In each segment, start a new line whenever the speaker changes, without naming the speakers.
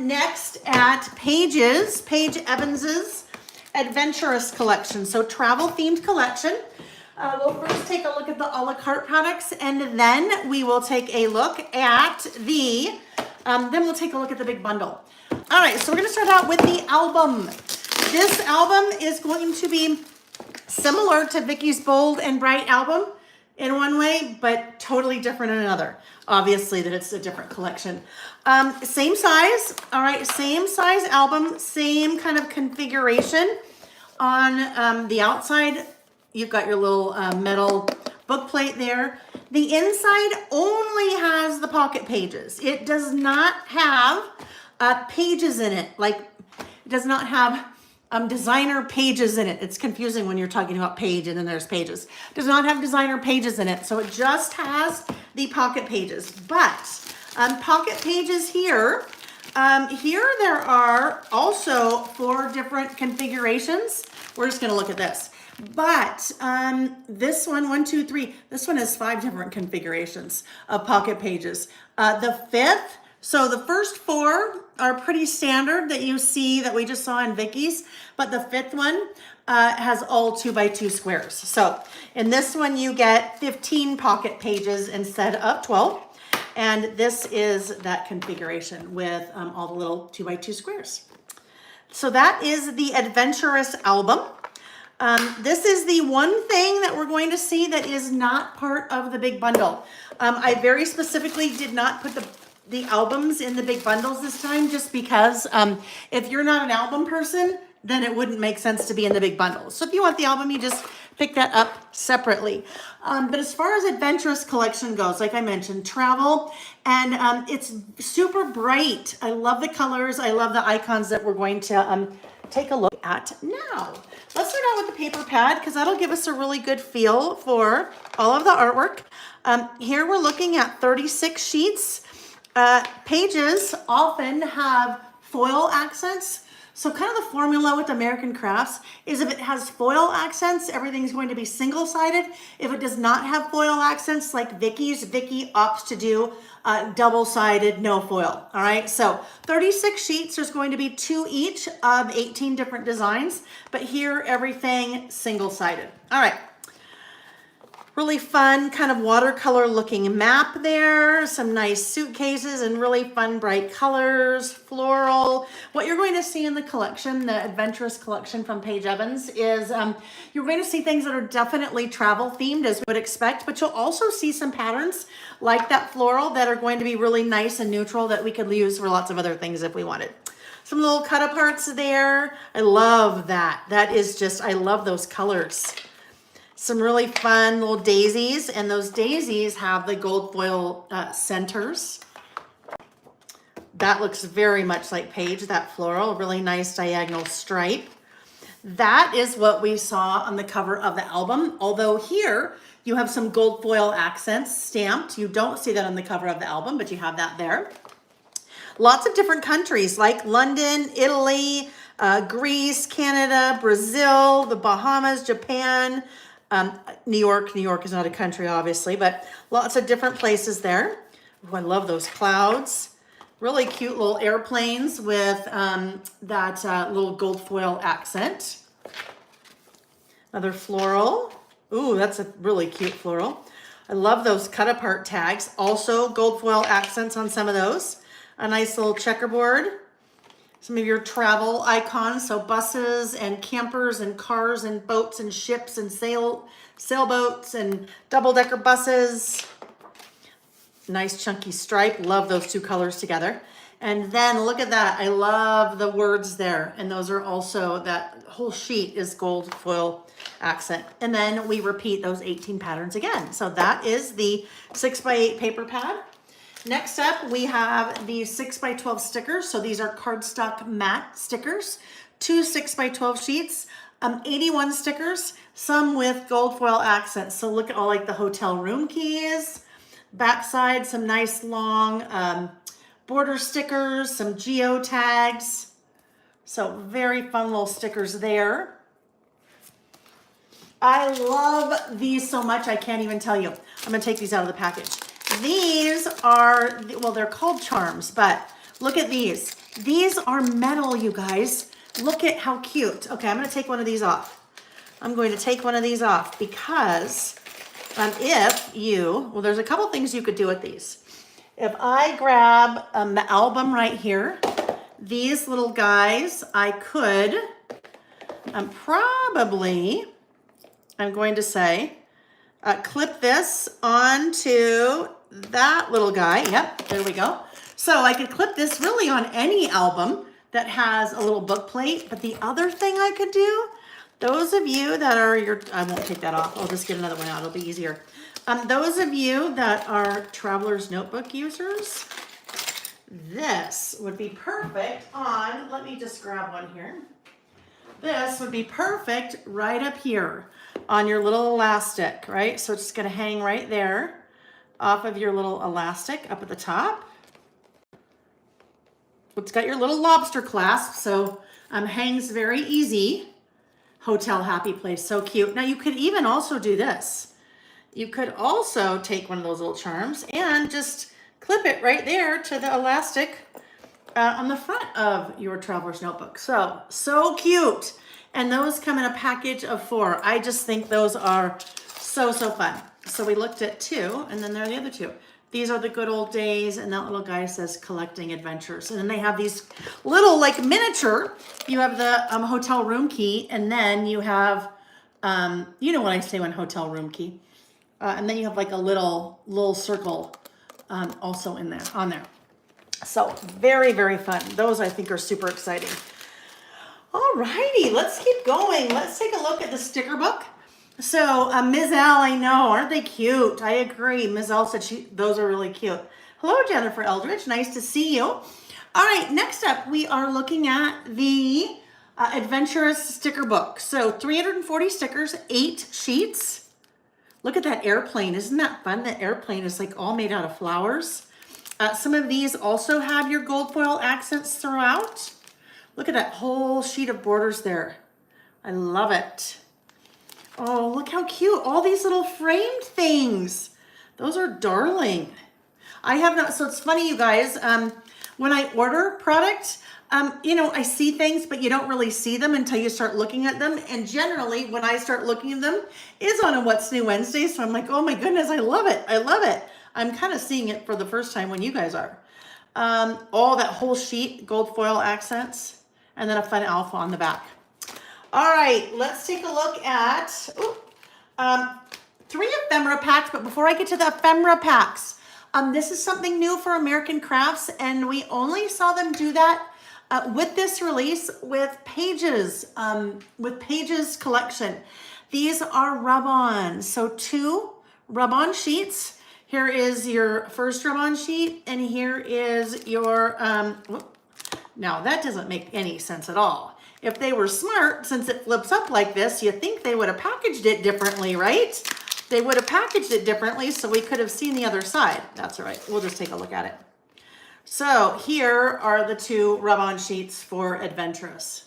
next at Paige Evans's Adventurous Collection. So travel themed collection. We'll first take a look at the a la carte products, and then we will take a look at the, big bundle. All right, so we're gonna start out with the album. This album is going to be similar to Vicky's Bold and Bright album in one way, but totally different in another. Obviously that it's a different collection. Same size, all right, same size album, same kind of configuration. On the outside, you've got your little metal book plate there. The inside only has the pocket pages. It does not have pages in it. Like, it does not have designer pages in it. It's confusing when you're talking about page and then there's pages. It does not have designer pages in it. So it just has the pocket pages. But pocket pages here, there are also 4 different configurations. We're just gonna look at this. But this one, 1, 2, 3, this one has 5 different configurations of pocket pages. The 5th, so the first 4 are pretty standard that you see that we just saw in Vicky's, but the 5th one has all 2x2 squares. So in this one, you get 15 pocket pages instead of 12. And this is that configuration with all the little 2x2 squares. So that is the Adventurous album. This is the one thing that we're going to see that is not part of the big bundle. I very specifically did not put the albums in the big bundles this time, just because if you're not an album person, then it wouldn't make sense to be in the big bundle. So if you want the album, you just pick that up separately. But as far as Adventurous Collection goes, like I mentioned, travel, and it's super bright. I love the colors. I love the icons that we're going to take a look at now. Let's start out with the paper pad, because that'll give us a really good feel for all of the artwork. Here we're looking at 36 sheets. Pages often have foil accents. So kind of the formula with American Crafts is if it has foil accents, everything's going to be single-sided. If it does not have foil accents, like Vicky's, Vicky opts to do double-sided, no foil. All right, so 36 sheets, there's going to be 2 each of 18 different designs, but here everything single-sided. All right. Really fun kind of watercolor looking map there, some nice suitcases and really fun bright colors, floral. What you're going to see in the collection, the Adventurous Collection from Paige Evans, is you're going to see things that are definitely travel themed as we would expect, but you'll also see some patterns like that floral that are going to be really nice and neutral that we could use for lots of other things if we wanted. Some little cut aparts there. I love that. That is just, I love those colors. Some really fun little daisies, and those daisies have the gold foil centers. That looks very much like Paige, that floral, really nice diagonal stripe. That is what we saw on the cover of the album, although here you have some gold foil accents stamped. You don't see that on the cover of the album, but you have that there. Lots of different countries like London, Italy, Greece, Canada, Brazil, the Bahamas, Japan, New York. New York is not a country, obviously, but lots of different places there. Oh, I love those clouds. Really cute little airplanes with that little gold foil accent. Another floral. Ooh, that's a really cute floral. I love those cut apart tags. Also gold foil accents on some of those. A nice little checkerboard. Some of your travel icons, so buses and campers and cars and boats and ships and sailboats and double-decker buses. Nice chunky stripe. Love those 2 colors together. And then look at that. I love the words there. And those are also, that whole sheet is gold foil accent. And then we repeat those 18 patterns again. So that is the 6x8 paper pad. Next up, we have the 6x12 stickers. So these are cardstock matte stickers, 2 6x12 sheets, 81 stickers, some with gold foil accents. So look at all like the hotel room keys, backside, some nice long border stickers, some geo tags. So very fun little stickers there. I love these so much, I can't even tell you. I'm gonna take these out of the package. These are, well, they're called charms, but look at these. These are metal, you guys. Look at how cute. Okay, I'm gonna take one of these off. I'm going to take one of these off because well, there's a couple things you could do with these. If I grab the album right here, these little guys, I could probably, I'm going to say, clip this onto that little guy. Yep, there we go. So I could clip this really on any album that has a little book plate. But the other thing I could do, those of you that are I won't take that off. I'll just get another one out. It'll be easier. Those of you that are Traveler's Notebook users, this would be perfect on, let me just grab one here. This would be perfect right up here on your little elastic, right? So it's just gonna hang right there off of your little elastic up at the top. It's got your little lobster clasp, so hangs very easy. Hotel Happy Place, so cute. Now you could even also do this. You could also take one of those little charms and just clip it right there to the elastic on the front of your Traveler's Notebook. So cute. And those come in a package of 4. I just think those are so fun. So we looked at 2, and then there are the other 2. These are the good old days, and that little guy says collecting adventures. And then they have these little like miniature. You have the hotel room key, and then you have, you know what I say when hotel room key. And then you have like a little circle also in there, on there. So very fun. Those I think are super exciting. All righty, let's keep going. Let's take a look at the sticker book. So Ms. L, I know, aren't they cute? I agree. Ms. L said those are really cute. Hello, Jennifer Eldridge. Nice to see you. All right, next up, we are looking at the Adventurous sticker book. So 340 stickers, 8 sheets. Look at that airplane. Isn't that fun? The airplane is like all made out of flowers. Some of these also have your gold foil accents throughout. Look at that whole sheet of borders there. I love it. Oh, look how cute. All these little framed things. Those are darling. I have not, so it's funny, you guys, when I order product, you know, I see things, but you don't really see them until you start looking at them. And generally, when I start looking at them, it's on a What's New Wednesday. So I'm like, oh my goodness, I love it. I love it. I'm kind of seeing it for the first time when you guys are. All that whole sheet, gold foil accents, and then a fun alpha on the back. All right, let's take a look at 3 ephemera packs. But before I get to the ephemera packs, this is something new for American Crafts, and we only saw them do that with this release with Paige's collection. These are rub-on, so 2 rub-on sheets. Here is your first rub-on sheet, and here is your, now that doesn't make any sense at all. If they were smart, since it flips up like this, you think they would have packaged it differently, right? They would have packaged it differently so we could have seen the other side. That's all right, we'll just take a look at it. So here are the 2 rub-on sheets for Adventurous.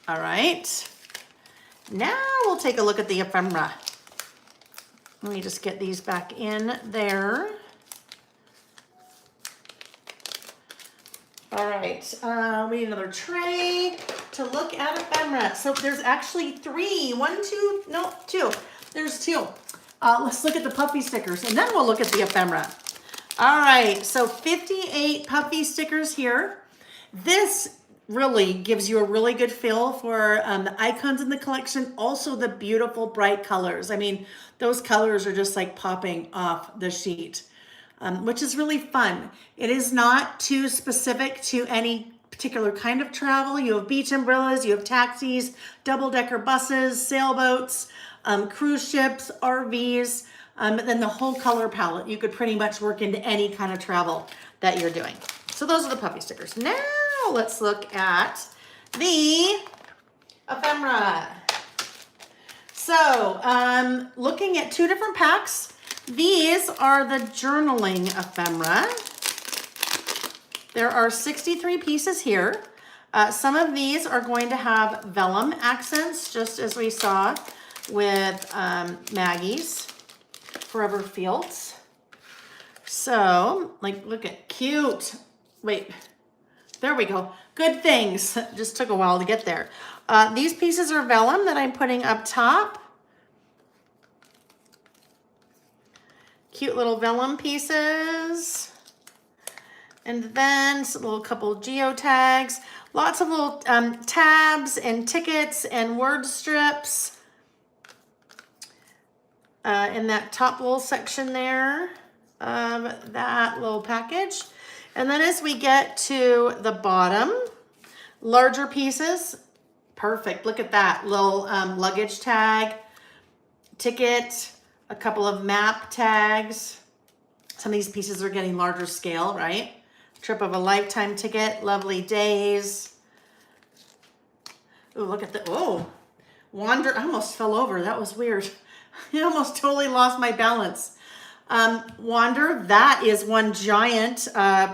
All right, now we'll take a look at the ephemera. Let me just get these back in there. All right, we need another tray to look at ephemera. So there's actually 3, 1, 2, no, 2. There's 2. Let's look at the puffy stickers and then we'll look at the ephemera. All right, so 58 puffy stickers here. This really gives you a really good feel for the icons in the collection. Also the beautiful bright colors. I mean, those colors are just like popping off the sheet. Which is really fun. It is not too specific to any particular kind of travel. You have beach umbrellas, you have taxis, double-decker buses, sailboats, cruise ships, RVs, then the whole color palette. You could pretty much work into any kind of travel that you're doing. So those are the puffy stickers. Now let's look at the ephemera. So looking at 2 different packs. These are the journaling ephemera. There are 63 pieces here. Some of these are going to have vellum accents, just as we saw with Maggie's Forever Fields. So, like, look at cute. Wait, There we go. Good things. Just took a while to get there. These pieces are vellum that I'm putting up top. Cute little vellum pieces. And then a little couple of geotags. Lots of little tabs and tickets and word strips in that top little section there of that little package. And then as we get to the bottom, larger pieces, perfect. Look at that little luggage tag, ticket, a couple of map tags. Some of these pieces are getting larger scale, right? Trip of a lifetime ticket, lovely days. Oh, look at the, oh, wander, I almost fell over. That was weird. I almost totally lost my balance. Wander, that is one giant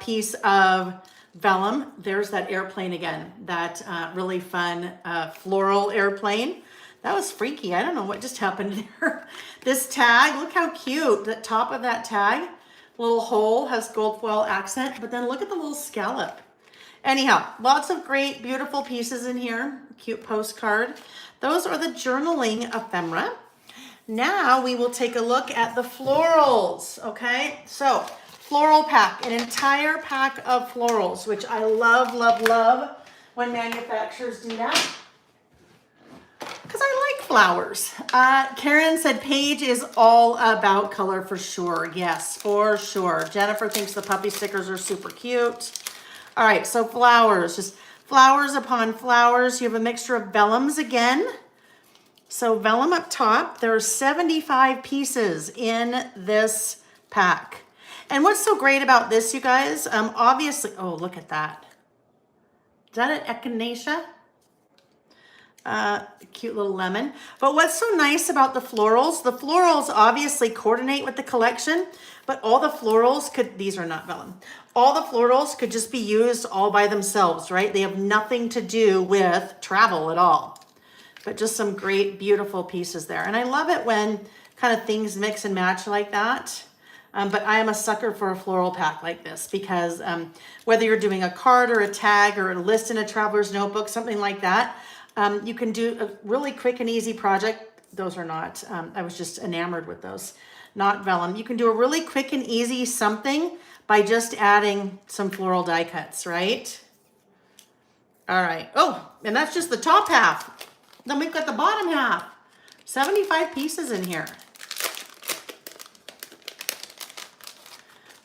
piece of vellum. There's that airplane again, that really fun floral airplane. That was freaky. I don't know what just happened there. This tag, look how cute. The top of that tag, little hole has gold foil accent, but then look at the little scallop. Anyhow, lots of great, beautiful pieces in here. Cute postcard. Those are the journaling ephemera. Now we will take a look at the florals, okay? So, Floral Pack, an entire pack of florals, which I love, love, love when manufacturers do that, because I like flowers. Karen said Paige is all about color for sure. Yes, for sure. Jennifer thinks the puppy stickers are super cute. All right, so flowers, just flowers upon flowers. You have a mixture of vellums again. So vellum up top, there are 75 pieces in this pack. And what's so great about this, you guys, obviously, oh, look at that. Is that an echinacea? Cute little lemon. But what's so nice about the florals obviously coordinate with the collection, but all the florals could, these are not vellum, all the florals could just be used all by themselves, right? They have nothing to do with travel at all. But just some great, beautiful pieces there. And I love it when kind of things mix and match like that. But I am a sucker for a floral pack like this because whether you're doing a card or a tag or a list in a traveler's notebook, something like that, you can do a really quick and easy project. Those are not, I was just enamored with those, not vellum. You can do a really quick and easy something by just adding some floral die cuts, right? All right. Oh, and that's just the top half. Then we've got the bottom half. 75 pieces in here.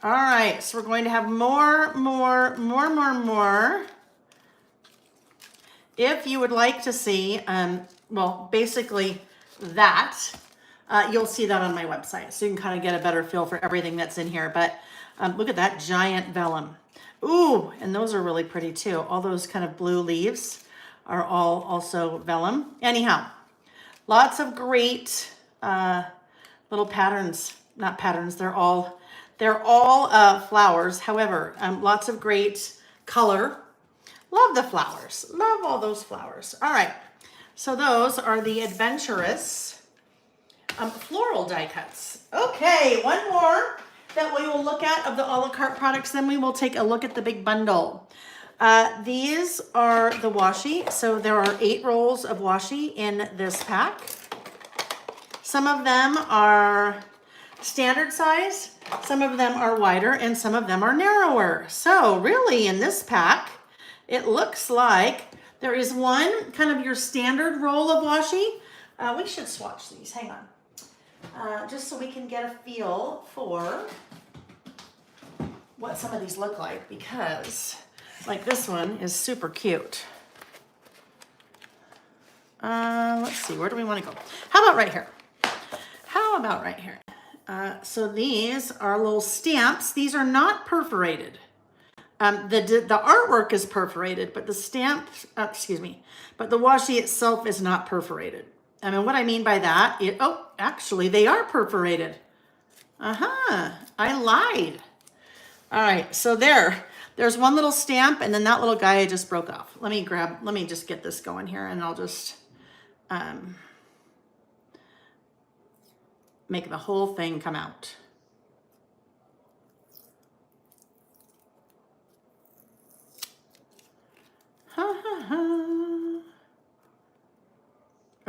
All right, so we're going to have more. If you would like to see, well, basically that, you'll see that on my website. So you can kind of get a better feel for everything that's in here. But look at that giant vellum. Ooh, and those are really pretty too. All those kind of blue leaves are all also vellum. Anyhow, lots of great little patterns, not patterns, they're all flowers. However, lots of great color. Love the flowers, love all those flowers. All right, so those are the Adventurous floral die cuts. Okay, one more that we will look at of the a la carte products, then we will take a look at the big bundle. These are the washi. So there are 8 rolls of washi in this pack. Some of them are standard size, some of them are wider, and some of them are narrower. So really in this pack, it looks like there is one kind of your standard roll of washi. We should swatch these, hang on. Just so we can get a feel for what some of these look like, because like this one is super cute. Let's see, where do we want to go? How about right here? How about right here? So these are little stamps. These are not perforated. The artwork is perforated, but the stamp, but the washi itself is not perforated. I mean, what I mean by that, actually they are perforated. I lied. All right, so there's one little stamp, and then that little guy just broke off. Let me just get this going here, and I'll just make the whole thing come out.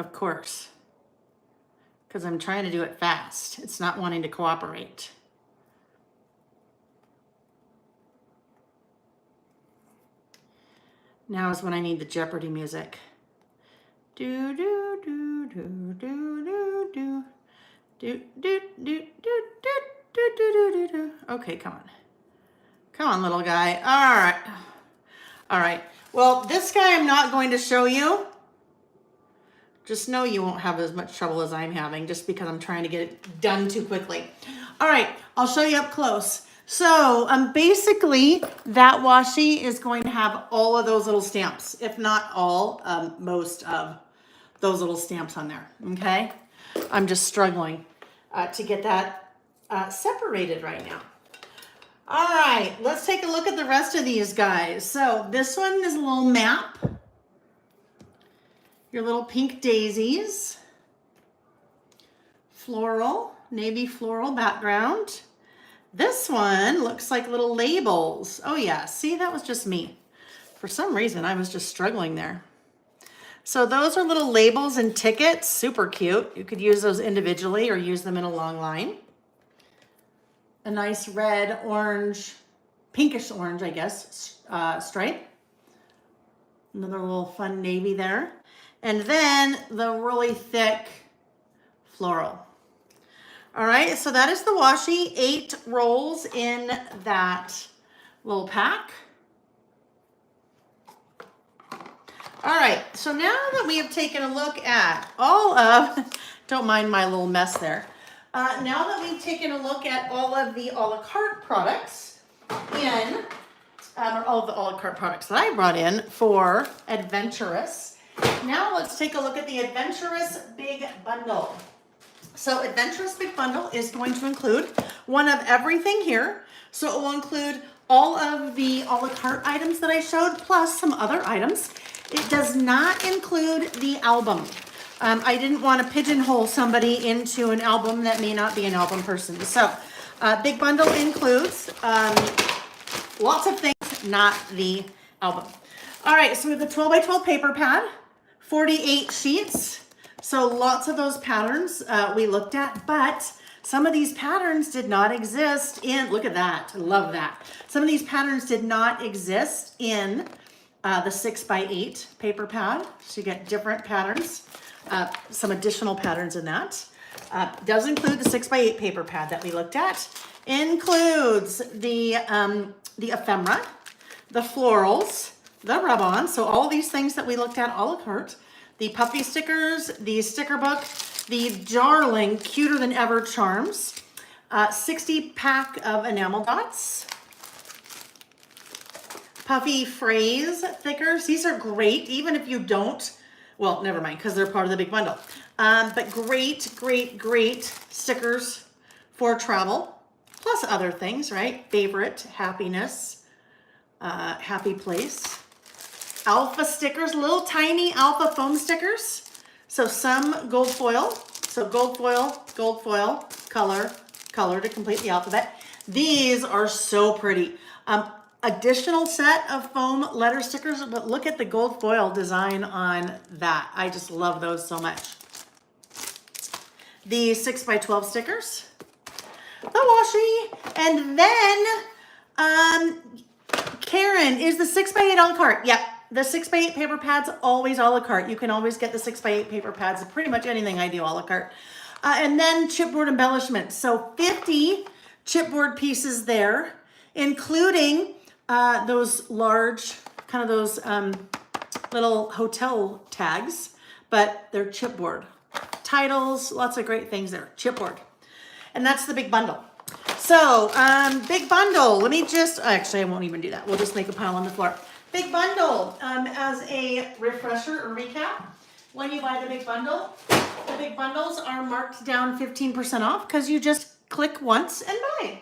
of course, because I'm trying to do it fast. It's not wanting to cooperate. Now is when I need the Jeopardy music. Do do do do do do do do do do do do do do do. Okay, come on. Come on, little guy. All right. All right. Well, this guy I'm not going to show you. Just know you won't have as much trouble as I'm having just because I'm trying to get it done too quickly. All right, I'll show you up close. So basically that washi is going to have all of those little stamps, if not all, most of those little stamps on there, okay? I'm just struggling to get that separated right now. All right, let's take a look at the rest of these guys. So this one is a little map. Your little pink daisies. Floral, navy floral background. This one looks like little labels. Oh yeah, see, that was just me. For some reason, I was just struggling there. So those are little labels and tickets, super cute. You could use those individually or use them in a long line. A nice red, orange, pinkish orange, I guess, stripe. Another little fun navy there. And then the really thick floral. All right, so that is the washi, 8 rolls in that little pack. All right, so now that we have taken a look at all of, don't mind my little mess there. Now that we've taken a look at all of the a la carte products in, or all of the a la carte products that I brought in for Adventurous, now let's take a look at the Adventurous Big Bundle. So Adventurous Big Bundle is going to include one of everything here. So it will include all of the a la carte items that I showed, plus some other items. It does not include the album. I didn't want to pigeonhole somebody into an album that may not be an album person. So Big Bundle includes lots of things, not the album. All right, so we have the 12 by 12 paper pad, 48 sheets. So lots of those patterns we looked at, but some of these patterns did not exist in, look at that, I love that. Some of these patterns did not exist in the 6 by 8 paper pad. So you get different patterns, some additional patterns in that. Does include the 6 by 8 paper pad that we looked at. Includes the ephemera, the florals, the rub-on. So all these things that we looked at a la carte. The puffy stickers, the sticker book, the darling cuter than ever charms, 60 pack of enamel dots, puffy phrase thickers. These are great, even if you don't, well, never mind, because they're part of the big bundle. But great, great, great stickers for travel, plus other things, right? Favorite, happiness, happy place. Alpha stickers, little tiny alpha foam stickers. So some gold foil. So gold foil, color to complete the alphabet. These are so pretty. Additional set of foam letter stickers, but look at the gold foil design on that. I just love those so much. The 6 by 12 stickers, the washi, and then Karen, is the 6 by 8 a la carte? Yep. The 6 by 8 paper pads, always a la carte. You can always get the 6 by 8 paper pads. Pretty much anything I do a la carte. And then chipboard embellishments. So 50 chipboard pieces there, including those large, kind of those little hotel tags, but they're chipboard. Titles, lots of great things there, chipboard. And that's the big bundle. So big bundle, let me just, actually I won't even do that. We'll just make a pile on the floor. Big bundle, as a refresher or recap, when you buy the big bundle, the big bundles are marked down 15% off because you just click once and buy.